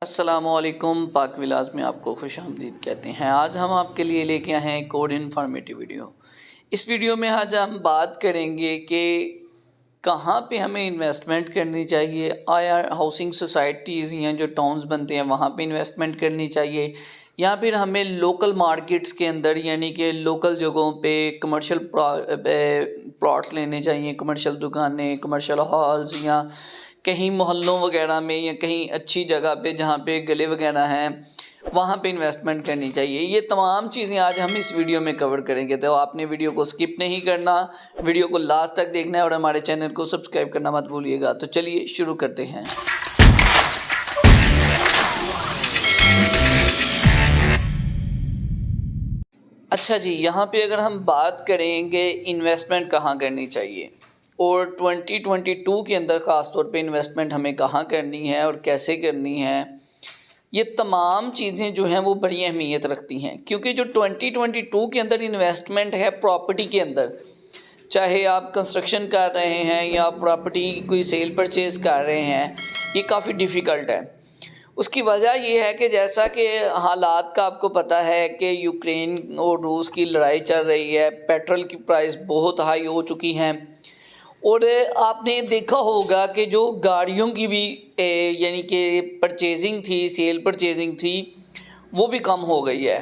अस्सलामुअलैकुम पाक विलास में आपको खुश आमदीद कहते हैं। आज हम आपके लिए लेके आए हैं एक और इन्फॉर्मेटिव वीडियो। इस वीडियो में आज हम बात करेंगे कि कहाँ पे हमें इन्वेस्टमेंट करनी चाहिए। आया हाउसिंग सोसाइटीज़ या जो टाउन्स बनते हैं वहाँ पे इन्वेस्टमेंट करनी चाहिए, या फिर हमें लोकल मार्केट्स के अंदर यानी कि लोकल जगहों पे कमर्शियल प्लॉट्स लेने चाहिए, कमर्शियल दुकानें, कमर्शियल हॉल्स, या कहीं मोहल्लों वगैरह में या कहीं अच्छी जगह पे जहाँ पे गले वगैरह हैं वहाँ पे इन्वेस्टमेंट करनी चाहिए। ये तमाम चीज़ें आज हम इस वीडियो में कवर करेंगे, तो आपने वीडियो को स्किप नहीं करना, वीडियो को लास्ट तक देखना है और हमारे चैनल को सब्सक्राइब करना मत भूलिएगा। तो चलिए शुरू करते हैं। अच्छा जी, यहाँ पे अगर हम बात करेंगे इन्वेस्टमेंट कहाँ करनी चाहिए और 2022 के अंदर ख़ास तौर पे इन्वेस्टमेंट हमें कहाँ करनी है और कैसे करनी है, ये तमाम चीज़ें जो हैं वो बड़ी अहमियत रखती हैं। क्योंकि जो 2022 के अंदर इन्वेस्टमेंट है प्रॉपर्टी के अंदर, चाहे आप कंस्ट्रक्शन कर रहे हैं या प्रॉपर्टी कोई सेल परचेज़ कर रहे हैं, ये काफ़ी डिफ़िकल्ट है। उसकी वजह ये है कि जैसा कि हालात का आपको पता है कि यूक्रेन और रूस की लड़ाई चल रही है, पेट्रोल की प्राइस बहुत हाई हो चुकी हैं और आपने देखा होगा कि जो गाड़ियों की भी यानी कि परचेजिंग थी, सेल परचेजिंग थी, वो भी कम हो गई है।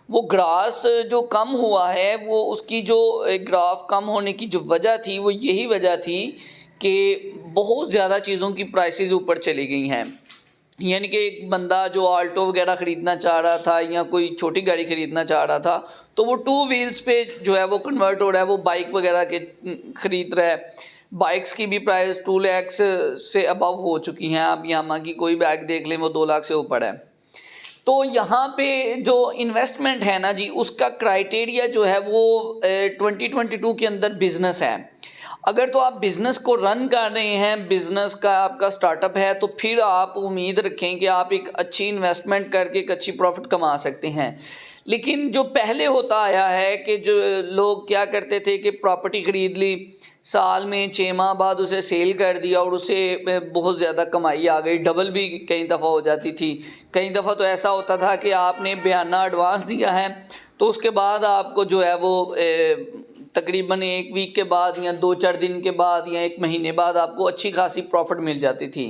वो ग्रास जो कम हुआ है, वो उसकी जो ग्राफ कम होने की जो वजह थी वो यही वजह थी कि बहुत ज़्यादा चीज़ों की प्राइसेस ऊपर चली गई हैं। यानी कि एक बंदा जो आल्टो वगैरह ख़रीदना चाह रहा था या कोई छोटी गाड़ी ख़रीदना चाह रहा था, तो वो टू व्हील्स पे जो है वो कन्वर्ट हो रहा है, वो बाइक वगैरह के ख़रीद रहा है। बाइक्स की भी प्राइस 2 लाख से अबव हो चुकी हैं। आप यामा की कोई बाइक देख लें, वो 2 लाख से ऊपर है। तो यहाँ पे जो इन्वेस्टमेंट है ना जी, उसका क्राइटेरिया जो है वो 2022 के अंदर बिज़नेस है। अगर तो आप बिज़नेस को रन कर रहे हैं, बिज़नेस का आपका स्टार्टअप है, तो फिर आप उम्मीद रखें कि आप एक अच्छी इन्वेस्टमेंट करके एक अच्छी प्रॉफिट कमा सकते हैं। लेकिन जो पहले होता आया है कि जो लोग क्या करते थे कि प्रॉपर्टी ख़रीद ली, साल में 6 माह बाद उसे सेल कर दिया और उसे बहुत ज़्यादा कमाई आ गई, डबल भी कई दफ़ा हो जाती थी। कई दफ़ा तो ऐसा होता था कि आपने बयाना एडवांस दिया है तो उसके बाद आपको जो है वो तकरीबन 1 वीक के बाद या 2-4 दिन के बाद या 1 महीने बाद आपको अच्छी खासी प्रॉफिट मिल जाती थी।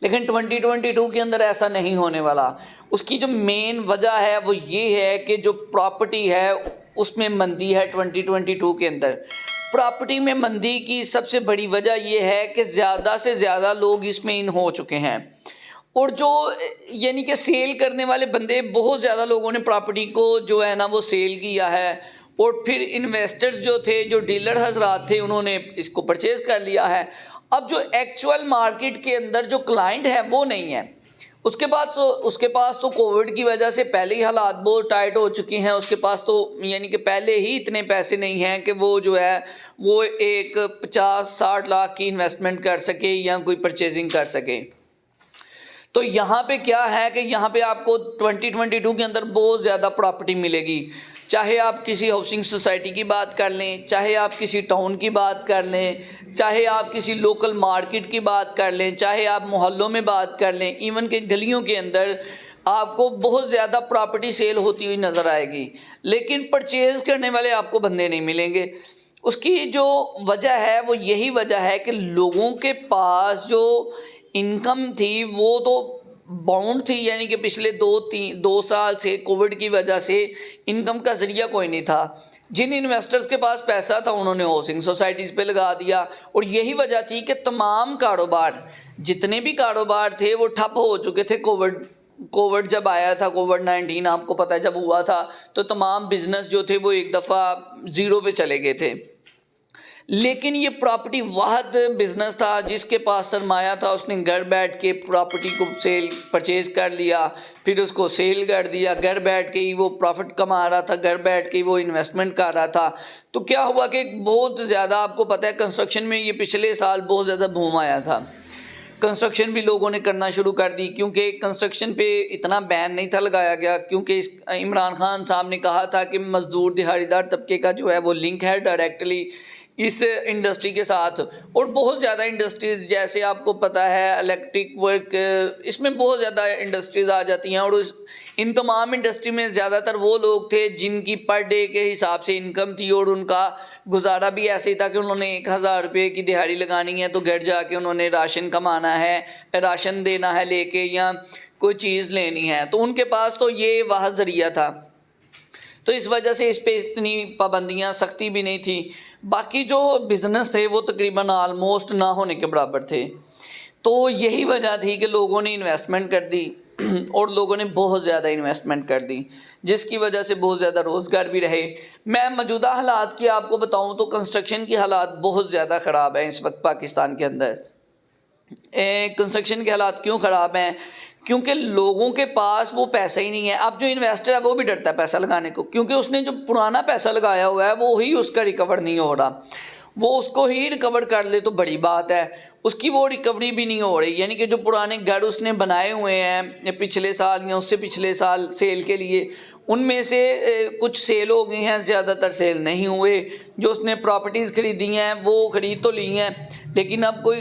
लेकिन 2022 के अंदर ऐसा नहीं होने वाला। उसकी जो मेन वजह है वो ये है कि जो प्रॉपर्टी है उसमें मंदी है। 2022 के अंदर प्रॉपर्टी में मंदी की सबसे बड़ी वजह ये है कि ज़्यादा से ज़्यादा लोग इसमें इन हो चुके हैं और जो यानी कि सेल करने वाले बंदे, बहुत ज़्यादा लोगों ने प्रॉपर्टी को जो है ना वो सेल किया है और फिर इन्वेस्टर्स जो थे, जो डीलर हजरात थे, उन्होंने इसको परचेज़ कर लिया है। अब जो एक्चुअल मार्केट के अंदर जो क्लाइंट है वो नहीं है। उसके पास तो कोविड की वजह से पहले ही हालात बहुत टाइट हो चुके हैं। उसके पास तो यानी कि पहले ही इतने पैसे नहीं हैं कि वो जो है वो एक 50-60 लाख की इन्वेस्टमेंट कर सके या कोई परचेजिंग कर सके। तो यहाँ पे क्या है कि यहाँ पे आपको 2022 के अंदर बहुत ज़्यादा प्रॉपर्टी मिलेगी। चाहे आप किसी हाउसिंग सोसाइटी की बात कर लें, चाहे आप किसी टाउन की बात कर लें, चाहे आप किसी लोकल मार्केट की बात कर लें, चाहे आप मोहल्लों में बात कर लें, इवन के गलियों के अंदर आपको बहुत ज़्यादा प्रॉपर्टी सेल होती हुई नज़र आएगी, लेकिन परचेज़ करने वाले आपको बंदे नहीं मिलेंगे। उसकी जो वजह है वो यही वजह है कि लोगों के पास जो इनकम थी वो तो बाउंड थी, यानी कि पिछले 2 साल से कोविड की वजह से इनकम का ज़रिया कोई नहीं था। जिन इन्वेस्टर्स के पास पैसा था उन्होंने हाउसिंग सोसाइटीज़ पे लगा दिया और यही वजह थी कि तमाम कारोबार, जितने भी कारोबार थे वो ठप हो चुके थे। कोविड जब आया था, कोविड-19 आपको पता है जब हुआ था, तो तमाम बिज़नेस जो थे वो एक दफ़ा ज़ीरो पे चले गए थे। लेकिन ये प्रॉपर्टी वाहद बिज़नेस था, जिसके पास सरमाया था उसने घर बैठ के प्रॉपर्टी को परचेज़ कर लिया, फिर उसको सेल कर दिया। घर बैठ के ही वो प्रॉफिट कमा रहा था, घर बैठ के ही वो इन्वेस्टमेंट कर रहा था। तो क्या हुआ कि बहुत ज़्यादा, आपको पता है कंस्ट्रक्शन में ये पिछले साल बहुत ज़्यादा बूम आया था। कंस्ट्रक्शन भी लोगों ने करना शुरू कर दी, क्योंकि कंस्ट्रक्शन पे इतना बैन नहीं था लगाया गया, क्योंकि इमरान खान साहब ने कहा था कि मज़दूर दिहाड़ीदार तबके का जो है वो लिंक है डायरेक्टली इस इंडस्ट्री के साथ। और बहुत ज़्यादा इंडस्ट्रीज़, जैसे आपको पता है इलेक्ट्रिक वर्क, इसमें बहुत ज़्यादा इंडस्ट्रीज़ आ जाती हैं। और इन तमाम इंडस्ट्री में ज़्यादातर वो लोग थे जिनकी पर डे के हिसाब से इनकम थी, और उनका गुजारा भी ऐसे ही था कि उन्होंने 1000 रुपये की दिहाड़ी लगानी है तो घर जाके उन्होंने राशन कमाना है, राशन देना है लेके, या कोई चीज़ लेनी है, तो उनके पास तो ये वाह ज़रिया था। तो इस वजह से इस पे इतनी पाबंदियाँ, सख्ती भी नहीं थी। बाकी जो बिज़नेस थे वो तकरीबन आलमोस्ट ना होने के बराबर थे। तो यही वजह थी कि लोगों ने इन्वेस्टमेंट कर दी और लोगों ने बहुत ज़्यादा इन्वेस्टमेंट कर दी, जिसकी वजह से बहुत ज़्यादा रोज़गार भी रहे। मैं मौजूदा हालात की आपको बताऊं तो कंस्ट्रक्शन की हालात बहुत ज़्यादा ख़राब हैं इस वक्त पाकिस्तान के अंदर। कंस्ट्रक्शन के हालात क्यों ख़राब हैं? क्योंकि लोगों के पास वो पैसा ही नहीं है। अब जो इन्वेस्टर है वो भी डरता है पैसा लगाने को, क्योंकि उसने जो पुराना पैसा लगाया हुआ है वो ही उसका रिकवर नहीं हो रहा। वो उसको ही रिकवर कर ले तो बड़ी बात है, उसकी वो रिकवरी भी नहीं हो रही। यानी कि जो पुराने घर उसने बनाए हुए हैं पिछले साल या उससे पिछले साल सेल के लिए, उनमें से कुछ सेल हो गए हैं, ज़्यादातर सेल नहीं हुए। जो उसने प्रॉपर्टीज़ ख़रीदी हैं वो ख़रीद तो ली हैं, लेकिन अब कोई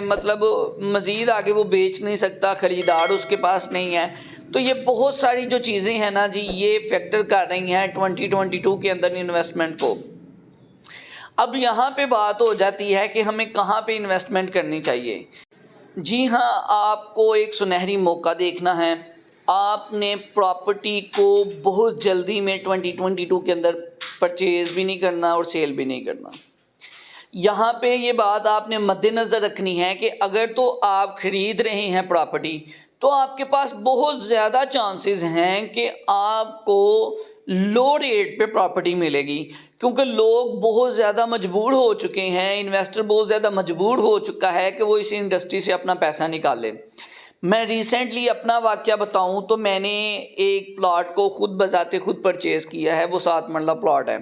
मतलब मज़ीद आगे वो बेच नहीं सकता, ख़रीदार उसके पास नहीं है। तो ये बहुत सारी जो चीज़ें हैं ना जी, ये फैक्टर कर रही हैं 2022 के अंदर इन्वेस्टमेंट को। अब यहाँ पे बात हो जाती है कि हमें कहाँ पे इन्वेस्टमेंट करनी चाहिए। जी हाँ, आपको एक सुनहरी मौका देखना है। आपने प्रॉपर्टी को बहुत जल्दी में 2022 के अंदर परचेज़ भी नहीं करना और सेल भी नहीं करना। यहाँ पे ये बात आपने मद्देनज़र रखनी है कि अगर तो आप ख़रीद रहे हैं प्रॉपर्टी, तो आपके पास बहुत ज़्यादा चांसेस हैं कि आपको लो रेट पे प्रॉपर्टी मिलेगी, क्योंकि लोग बहुत ज़्यादा मजबूर हो चुके हैं, इन्वेस्टर बहुत ज़्यादा मजबूर हो चुका है कि वो इस इंडस्ट्री से अपना पैसा निकाले। मैं रिसेंटली अपना वाक़या बताऊं तो मैंने एक प्लॉट को खुद बजाते खुद परचेज़ किया है। वो 7 मरला प्लॉट है।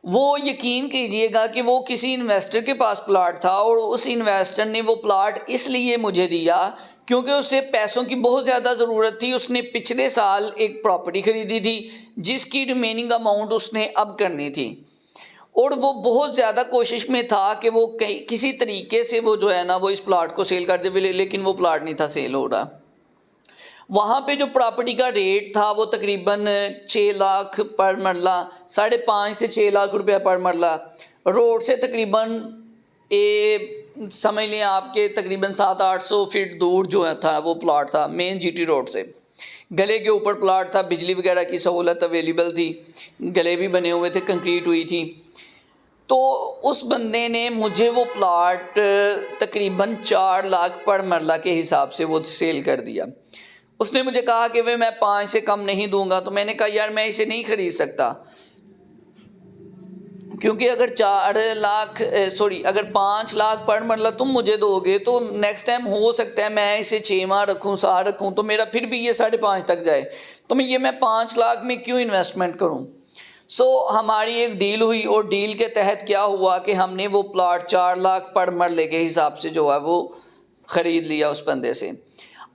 वो यकीन कीजिएगा कि वो किसी इन्वेस्टर के पास प्लॉट था, और उस इन्वेस्टर ने वो प्लॉट इसलिए मुझे दिया क्योंकि उसे पैसों की बहुत ज़्यादा ज़रूरत थी। उसने पिछले साल एक प्रॉपर्टी ख़रीदी थी जिसकी रिमेनिंग अमाउंट उसने अब करनी थी, और वो बहुत ज़्यादा कोशिश में था कि वो कहीं किसी तरीके से वो जो है ना वो इस प्लॉट को सेल कर दे, लेकिन वो प्लॉट नहीं था सेल हो रहा। वहाँ पे जो प्रॉपर्टी का रेट था वो तकरीबन 6 लाख पर मरला, 5.5 से 6 लाख रुपया पर मरला। रोड से तकरीबन समझ लें आपके तकरीबन 700-800 फीट दूर जो है था वो प्लॉट था, मेन जीटी रोड से। गले के ऊपर प्लॉट था, बिजली वगैरह की सहूलत अवेलेबल थी, गले भी बने हुए थे, कंक्रीट हुई थी। तो उस बंदे ने मुझे वो प्लॉट तकरीबन 4 लाख पर मरला के हिसाब से वो सेल कर दिया। उसने मुझे कहा कि वे मैं 5 से कम नहीं दूंगा। तो मैंने कहा यार मैं इसे नहीं ख़रीद सकता, क्योंकि अगर 5 लाख पर मरला तुम मुझे दोगे तो नेक्स्ट टाइम हो सकता है मैं इसे 6 माह रखूँ, 7 रखूँ, तो मेरा फिर भी ये 5.5 तक जाए, तो मैं 5 लाख में क्यों इन्वेस्टमेंट करूँ। हमारी एक डील हुई, और डील के तहत क्या हुआ कि हमने वो प्लॉट 4 लाख पर मरले के हिसाब से जो है वो ख़रीद लिया उस बंदे से।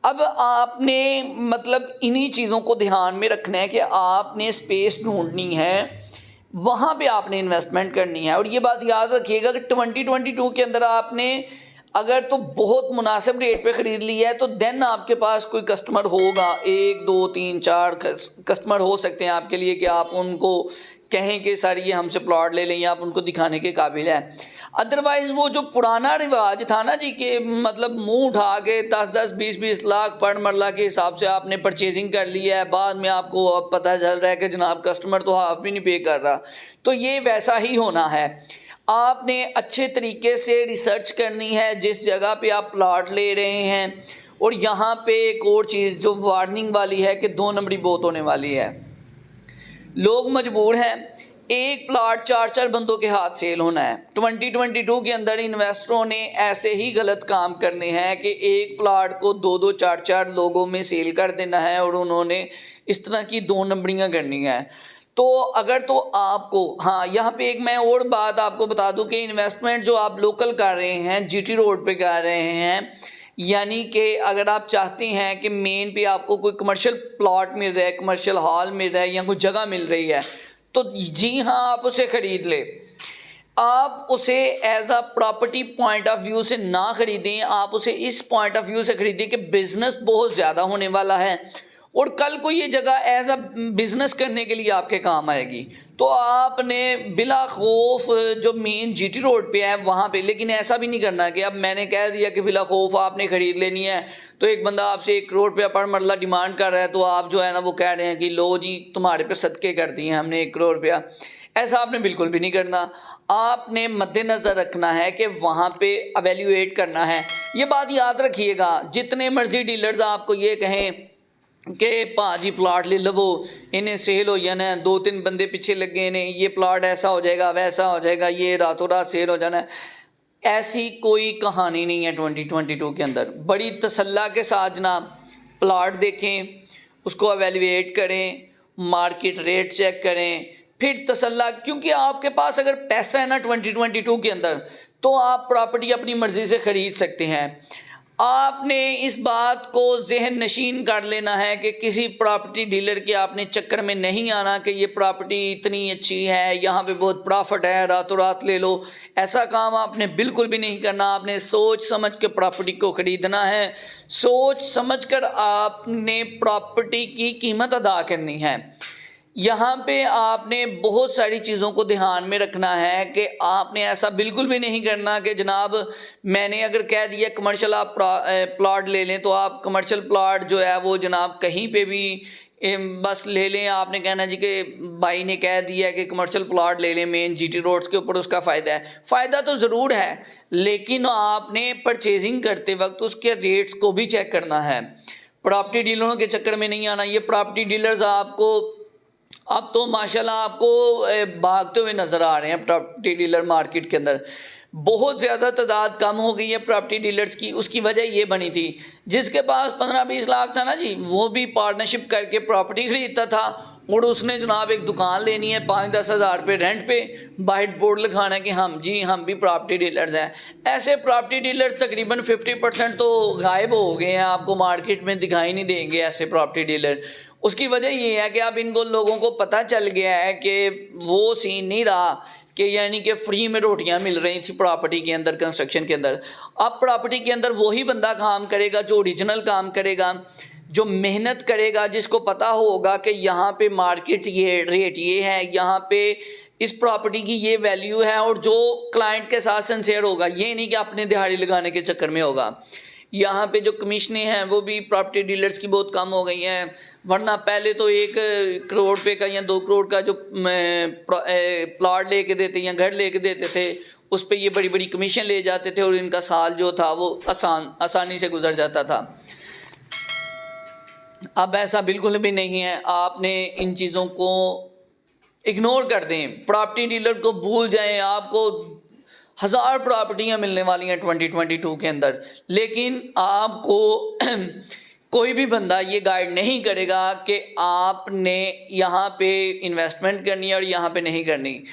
अब आपने मतलब इन्हीं चीज़ों को ध्यान में रखना है कि आपने स्पेस ढूंढनी है, वहाँ पे आपने इन्वेस्टमेंट करनी है। और ये बात याद रखिएगा कि 2022 के अंदर आपने अगर तो बहुत मुनासिब रेट पे ख़रीद लिया है तो देन आपके पास कोई कस्टमर होगा, 1 2 3 4 कस्टमर हो सकते हैं आपके लिए कि आप उनको कहें कि सर ये हमसे प्लॉट ले लें, या आप उनको दिखाने के काबिल हैं। अदरवाइज़ वो जो पुराना रिवाज था ना जी कि मतलब मुंह उठा के 10-10 20-20 लाख पर मरला के हिसाब से आपने परचेजिंग कर लिया है, बाद में आपको अब पता चल रहा है कि जनाब कस्टमर तो हाफ भी नहीं पे कर रहा, तो ये वैसा ही होना है। आपने अच्छे तरीके से रिसर्च करनी है जिस जगह पे आप प्लॉट ले रहे हैं। और यहाँ पे एक और चीज़ जो वार्निंग वाली है कि 2 नंबरी बहुत होने वाली है। लोग मजबूर हैं, एक प्लॉट 4-4 बंदों के हाथ सेल होना है। 2022 के अंदर इन्वेस्टरों ने ऐसे ही गलत काम करने हैं कि एक प्लॉट को 2-2 4-4 लोगों में सेल कर देना है, और उन्होंने इस तरह की 2 नंबरियाँ करनी हैं। तो अगर तो आपको यहाँ पे एक मैं और बात आपको बता दूं कि इन्वेस्टमेंट जो आप लोकल कर रहे हैं, जीटी रोड पे कर रहे हैं, यानी कि अगर आप चाहते हैं कि मेन पे आपको कोई कमर्शियल प्लॉट मिल रहा है, कमर्शियल हॉल मिल रहा है, या कोई जगह मिल रही है, तो जी हाँ आप उसे ख़रीद ले। आप उसे as a property point of view से ना ख़रीदें, आप उसे इस पॉइंट ऑफ व्यू से ख़रीदें कि बिज़नेस बहुत ज़्यादा होने वाला है और कल को ये जगह एज अ बिज़नेस करने के लिए आपके काम आएगी। तो आपने बिला खौफ जो मेन जीटी रोड पे है वहाँ पे, लेकिन ऐसा भी नहीं करना कि अब मैंने कह दिया कि बिला खौफ आपने ख़रीद लेनी है, तो एक बंदा आपसे 1 करोड़ रुपया पर मरला डिमांड कर रहा है, तो आप जो है ना वो कह रहे हैं कि लो जी तुम्हारे पे सदके कर दिए हमने 1 करोड़ रुपया। ऐसा आपने बिल्कुल भी नहीं करना। आपने मद्देनज़र रखना है कि वहाँ पे एवेल्यूएट करना है। ये बात याद रखिएगा, जितने मर्जी डीलर्स आपको ये कहें कि भाजी प्लाट ले लवो, इन्हें सेल हो जाना है, 2-3 बंदे पीछे लगे इन्हें, ये प्लाट ऐसा हो जाएगा वैसा हो जाएगा, ये रातों रात सेल हो जाना है, ऐसी कोई कहानी नहीं है 2022 के अंदर। बड़ी तसल्ला के साथ जनाब प्लाट देखें, उसको एवेल्यूएट करें, मार्केट रेट चेक करें, फिर तसल्ला, क्योंकि आपके पास अगर पैसा है ना 2022 के अंदर, तो आप प्रॉपर्टी अपनी मर्ज़ी से ख़रीद सकते हैं। आपने इस बात को ज़हन नशीन कर लेना है कि किसी प्रॉपर्टी डीलर के आपने चक्कर में नहीं आना कि ये प्रॉपर्टी इतनी अच्छी है, यहाँ पे बहुत प्रॉफिट है, रातों रात ले लो। ऐसा काम आपने बिल्कुल भी नहीं करना। आपने सोच समझ के प्रॉपर्टी को ख़रीदना है, सोच समझ कर आपने प्रॉपर्टी की कीमत अदा करनी है। यहाँ पे आपने बहुत सारी चीज़ों को ध्यान में रखना है कि आपने ऐसा बिल्कुल भी नहीं करना कि जनाब मैंने अगर कह दिया कमर्शियल आप प्लॉट ले लें, तो आप कमर्शियल प्लॉट जो है वो जनाब कहीं पे भी बस ले लें। आपने कहना जी कि भाई ने कह दिया है कि कमर्शियल प्लॉट ले लें मेन जीटी रोड्स के ऊपर, उसका फ़ायदा है। फ़ायदा तो ज़रूर है, लेकिन आपने परचेजिंग करते वक्त उसके रेट्स को भी चेक करना है। प्रॉपर्टी डीलरों के चक्कर में नहीं आना। ये प्रॉपर्टी डीलर्स आपको अब तो माशाल्लाह आपको भागते हुए नज़र आ रहे हैं। प्रॉपर्टी डीलर मार्केट के अंदर बहुत ज़्यादा तादाद कम हो गई है प्रॉपर्टी डीलर्स की। उसकी वजह ये बनी थी, जिसके पास 15-20 लाख था ना जी, वो भी पार्टनरशिप करके प्रॉपर्टी ख़रीदता था और उसने जनाब एक दुकान लेनी है 5-10 हज़ार रुपये रेंट पे, वाइट बोर्ड लिखाना है कि हम भी प्रॉपर्टी डीलर्स हैं। ऐसे प्रॉपर्टी डीलर्स तकरीबन 50% तो गायब हो गए हैं, आपको मार्केट में दिखाई नहीं देंगे ऐसे प्रॉपर्टी डीलर। उसकी वजह ये है कि अब इनको लोगों को पता चल गया है कि वो सीन नहीं रहा कि यानी कि फ्री में रोटियां मिल रही थी प्रॉपर्टी के अंदर, कंस्ट्रक्शन के अंदर। अब प्रॉपर्टी के अंदर वही बंदा काम करेगा जो ओरिजिनल काम करेगा, जो मेहनत करेगा, जिसको पता होगा कि यहाँ पे मार्केट ये रेट ये है, यहाँ पे इस प्रॉपर्टी की ये वैल्यू है, और जो क्लाइंट के साथ सिंसियर होगा। ये नहीं कि अपने दिहाड़ी लगाने के चक्कर में होगा। यहाँ पे जो कमीशनें हैं वो भी प्रॉपर्टी डीलर्स की बहुत कम हो गई हैं, वरना पहले तो 1 करोड़ रुपये का या 2 करोड़ का जो प्लॉट लेके देते या घर लेके देते थे, उस पर ये बड़ी बड़ी कमीशन ले जाते थे और इनका साल जो था वो आसानी से गुजर जाता था। अब ऐसा बिल्कुल भी नहीं है। आपने इन चीज़ों को इग्नोर कर दें, प्रॉपर्टी डीलर को भूल जाएं। आपको 1000 प्रॉपर्टियाँ मिलने वाली हैं 2022 के अंदर, लेकिन आपको कोई भी बंदा ये गाइड नहीं करेगा कि आपने यहाँ पे इन्वेस्टमेंट करनी है और यहाँ पे नहीं करनी।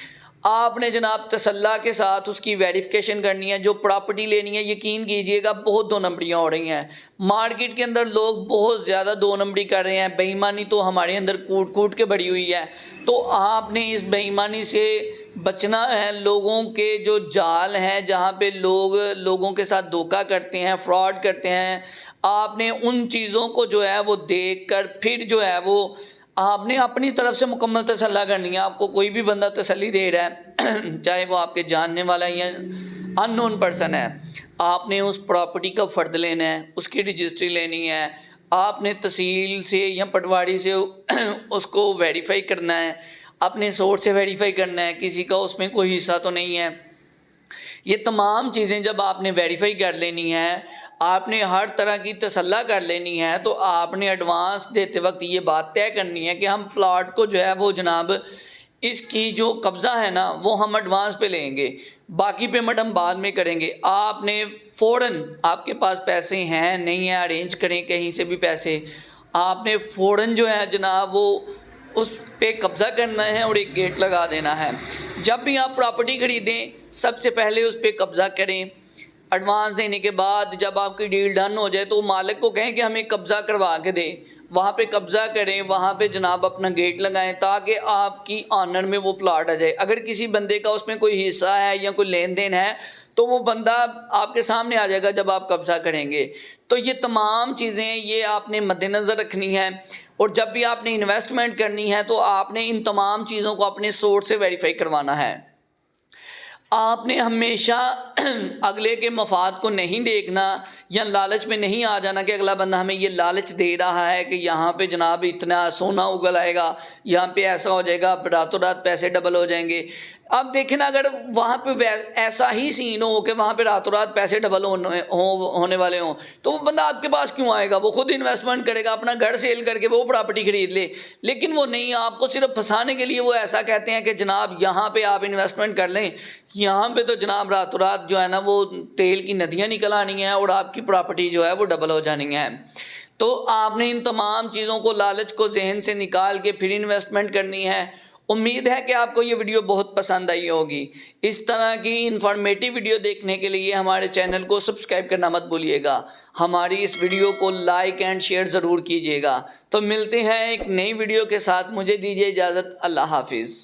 आपने जनाब तसल्ला के साथ उसकी वेरिफिकेशन करनी है। जो प्रॉपर्टी लेनी है, यकीन कीजिएगा बहुत 2 नंबरियाँ हो रही हैं मार्केट के अंदर। लोग बहुत ज़्यादा 2 नंबरी कर रहे हैं। बेईमानी तो हमारे अंदर कूट कूट के भरी हुई है, तो आपने इस बेईमानी से बचना है। लोगों के जो जाल हैं, जहाँ पे लोग लोगों के साथ धोखा करते हैं, फ्रॉड करते हैं, आपने उन चीज़ों को जो है वो देख कर फिर जो है वो आपने अपनी तरफ से मुकम्मल तसल्ला करनी है। आपको कोई भी बंदा तसल्ली दे रहा है, चाहे वो आपके जानने वाला या अननोन पर्सन है, आपने उस प्रॉपर्टी का फ़र्द लेना है, उसकी रजिस्ट्री लेनी है। आपने तहसील से या पटवारी से उसको वेरीफाई करना है, अपने सोर्स से वेरीफाई करना है, किसी का उसमें कोई हिस्सा तो नहीं है। ये तमाम चीज़ें जब आपने वेरीफाई कर लेनी है, आपने हर तरह की तसल्ला कर लेनी है, तो आपने एडवांस देते वक्त ये बात तय करनी है कि हम प्लॉट को जो है वो जनाब इसकी जो कब्ज़ा है ना वो हम एडवांस पे लेंगे, बाकी पेमेंट हम बाद में करेंगे। आपने फ़ौरन, आपके पास पैसे हैं नहीं हैं, अरेंज करें कहीं से भी पैसे, आपने फ़ौरन जो है जनाब वो उस पे कब्ज़ा करना है और एक गेट लगा देना है। जब भी आप प्रॉपर्टी ख़रीदें, सबसे पहले उस पे कब्ज़ा करें। एडवांस देने के बाद जब आपकी डील डन हो जाए तो मालिक को कहें कि हमें कब्ज़ा करवा के दे। वहाँ पे कब्ज़ा करें, वहाँ पे जनाब अपना गेट लगाएं ताकि आपकी ऑनर में वो प्लाट आ जाए। अगर किसी बंदे का उसमें कोई हिस्सा है या कोई लेन देन है तो वो बंदा आपके सामने आ जाएगा जब आप कब्ज़ा करेंगे। तो ये तमाम चीज़ें ये आपने मद्देनज़र रखनी है, और जब भी आपने इन्वेस्टमेंट करनी है तो आपने इन तमाम चीज़ों को अपने सोर्स से वेरीफाई करवाना है। आपने हमेशा अगले के मफाद को नहीं देखना या लालच में नहीं आ जाना कि अगला बंदा हमें ये लालच दे रहा है कि यहाँ पे जनाब इतना सोना उगल आएगा, यहाँ पे ऐसा हो जाएगा, रातों रात पैसे डबल हो जाएंगे। अब देखें ना, अगर वहाँ पे ऐसा ही सीन हो कि वहाँ पे रातों रात पैसे डबल होने वाले हों तो वो बंदा आपके पास क्यों आएगा? वो खुद इन्वेस्टमेंट करेगा, अपना घर सेल करके वो प्रॉपर्टी खरीद ले। लेकिन वो नहीं, आपको सिर्फ फंसाने के लिए वो ऐसा कहते हैं कि जनाब यहाँ पे आप इन्वेस्टमेंट कर लें, यहाँ पे तो जनाब रातों रात जो है ना वो तेल की नदियाँ निकल आनी हैं और आपकी प्रॉपर्टी जो है वो डबल हो जानी है। तो आपने इन तमाम चीज़ों को, लालच को जहन से निकाल के फिर इन्वेस्टमेंट करनी है। उम्मीद है कि आपको ये वीडियो बहुत पसंद आई होगी। इस तरह की इंफॉर्मेटिव वीडियो देखने के लिए हमारे चैनल को सब्सक्राइब करना मत भूलिएगा। हमारी इस वीडियो को लाइक एंड शेयर ज़रूर कीजिएगा। तो मिलते हैं एक नई वीडियो के साथ, मुझे दीजिए इजाज़त। अल्लाह हाफिज़।